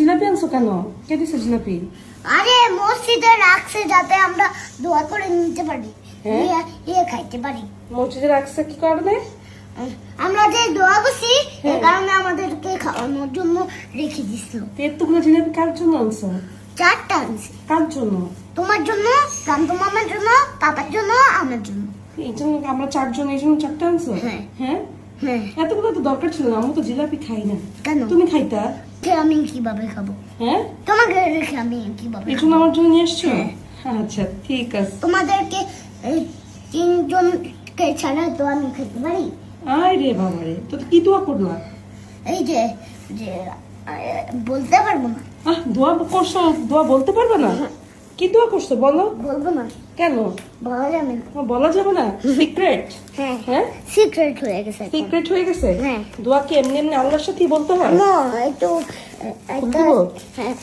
জিলাপি আনছো কেন? কে দিছে জিলাপি? আরে মসজিদে রাখছে যাতে আমরা দোয়া করে নিতে পারি, হ্যাঁ? খাইতে পারি। মসজিদে রাখছে কি কারণে? আমরা যে দোয়া করছি এই হ্যাঁ। কারণে আমাদেরকে খাওয়ানোর জন্য রেখে দিছিল। তো এতগুলো জিলাপি কার জন্য আনছো? 4টা আনছি, কার জন্য? তোমার জন্য, কান্ত মামার জন্য, পাপার জন্য, আমার জন্য। এই জন্য আমরা 4 জন, এই জন্য 4টা আনছো? হ্যাঁ। হ্যাঁ, হ্যাঁ। এতগুলো তো দরকার ছিল না, আমি তো জিলাপি খাই না। কেন? তুমি খাইতা? আমি কিভাবে খাবো? হ্যাঁ, তোমাকে রেখে আমি কিভাবে এই খাবো? জন্য আমার জন্য নিয়ে আসছো? হ্যাঁ। আচ্ছা ঠিক আছে। তোমাদেরকে এই 3 জনকে ছাড়া তো আমি খেতে পারি। আয় রে বাবা রে, তো কি দোয়া করলা? এই যে যে বলতে পারবো না, দোয়া করছো, দোয়া বলতে পারবে না? কি দোয়া করছো বলো? বলবো না, কেন? বলা যাবে না। বলা যাবে না, সিক্রেট। হ্যাঁ, হ্যাঁ, সিক্রেট হয়ে গেছে এখন। সিক্রেট হয়ে গেছে। হ্যাঁ। দোয়া কি এমনি এমনি আল্লাহর সাথেই বলতে হয়? না, একটু একটা বলবো? হ্যাঁ